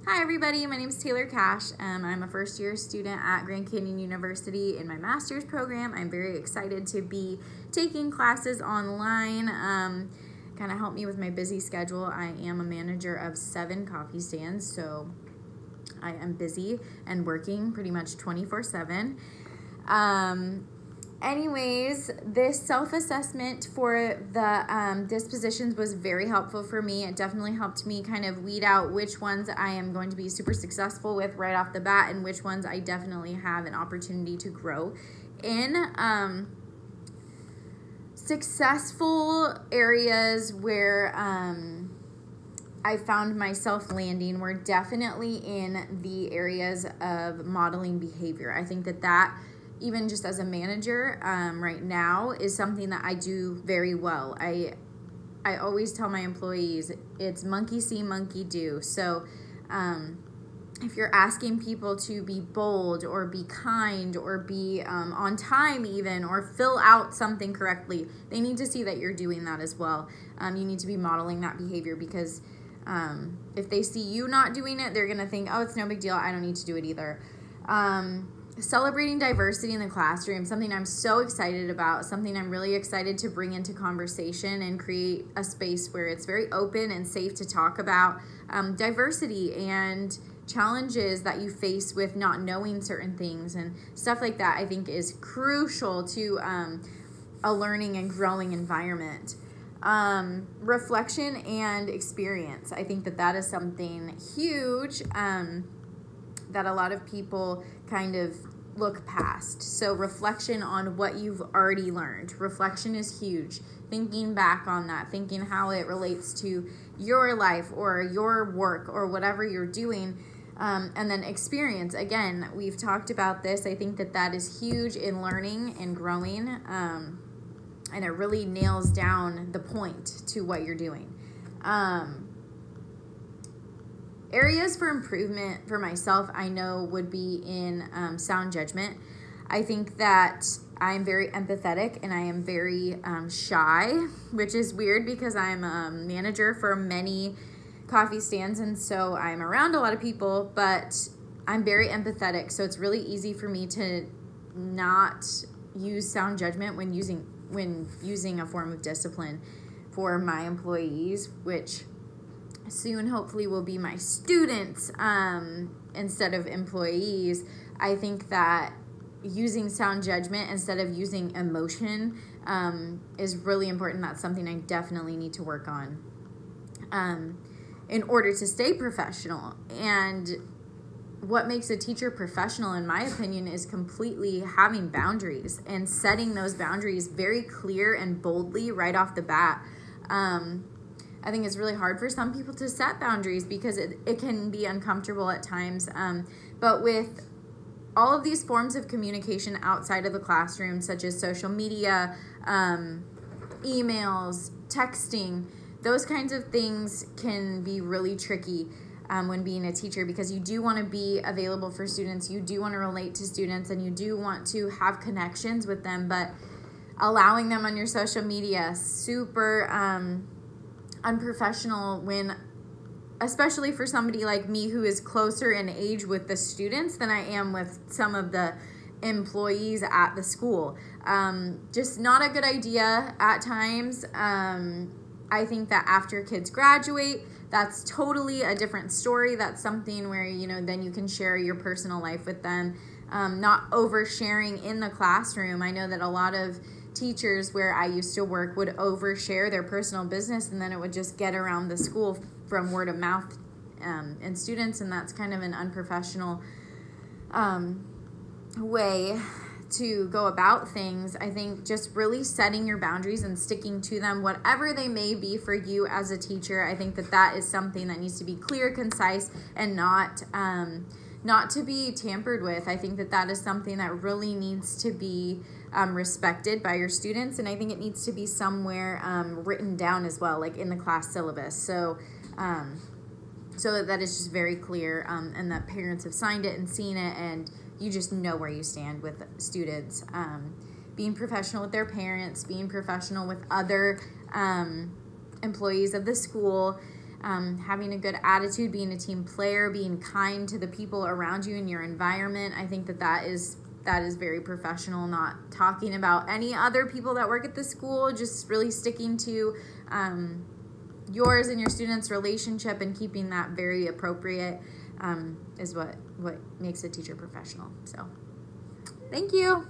Hi everybody, my name is Taylor Cash. I'm a first year student at Grand Canyon University in my master's program. I'm very excited to be taking classes online. Kind of help me with my busy schedule. I am a manager of 7 coffee stands, so I am busy and working pretty much 24/7. Anyways, this self-assessment for the dispositions was very helpful for me. It definitely helped me kind of weed out which ones I am going to be super successful with right off the bat and which ones I definitely have an opportunity to grow in. Successful areas where I found myself landing were definitely in the areas of modeling behavior. I think that even just as a manager right now is something that I do very well. I always tell my employees it's monkey see, monkey do. So if you're asking people to be bold or be kind or be on time even or fill out something correctly, they need to see that you're doing that as well. You need to be modeling that behavior because if they see you not doing it, they're going to think, oh, it's no big deal. I don't need to do it either. Celebrating diversity in the classroom, something I'm so excited about, something I'm really excited to bring into conversation and create a space where it's very open and safe to talk about diversity and challenges that you face with not knowing certain things and stuff like that. I think is crucial to a learning and growing environment. Reflection and experience. I think that is something huge that a lot of people kind of look past. So reflection on what you've already learned. Reflection is huge. Thinking back on that, thinking how it relates to your life or your work or whatever you're doing. And then experience. Again, we've talked about this. I think that is huge in learning and growing. And it really nails down the point to what you're doing. Areas for improvement for myself, I know, would be in sound judgment. I think that I'm very empathetic and I am very shy, which is weird because I'm a manager for many coffee stands, and so I'm around a lot of people, but I'm very empathetic, so it's really easy for me to not use sound judgment when using a form of discipline for my employees, which soon hopefully will be my students instead of employees. I think that using sound judgment instead of using emotion is really important. That's something I definitely need to work on in order to stay professional. And what makes a teacher professional, in my opinion, is completely having boundaries and setting those boundaries very clear and boldly right off the bat. I think it's really hard for some people to set boundaries because it can be uncomfortable at times. But with all of these forms of communication outside of the classroom, such as social media, emails, texting, those kinds of things can be really tricky when being a teacher, because you do want to be available for students, you do want to relate to students, and you do want to have connections with them, but allowing them on your social media, super unprofessional when, especially for somebody like me who is closer in age with the students than I am with some of the employees at the school. Just not a good idea at times. I think that after kids graduate, that's totally a different story. That's something where, then you can share your personal life with them. Not oversharing in the classroom. I know that a lot of teachers where I used to work would overshare their personal business, and then it would just get around the school from word of mouth and students, and that's kind of an unprofessional way to go about things. I think just really setting your boundaries and sticking to them, whatever they may be for you as a teacher, I think that is something that needs to be clear, concise, and not to be tampered with. I think that is something that really needs to be respected by your students, and I think it needs to be somewhere written down as well, like in the class syllabus, so that is just very clear, and that parents have signed it and seen it, and you just know where you stand with students. Being professional with their parents, being professional with other employees of the school, having a good attitude, being a team player, being kind to the people around you in your environment. I think that is very professional, not talking about any other people that work at the school, just really sticking to yours and your students' relationship and keeping that very appropriate is what makes a teacher professional. So thank you.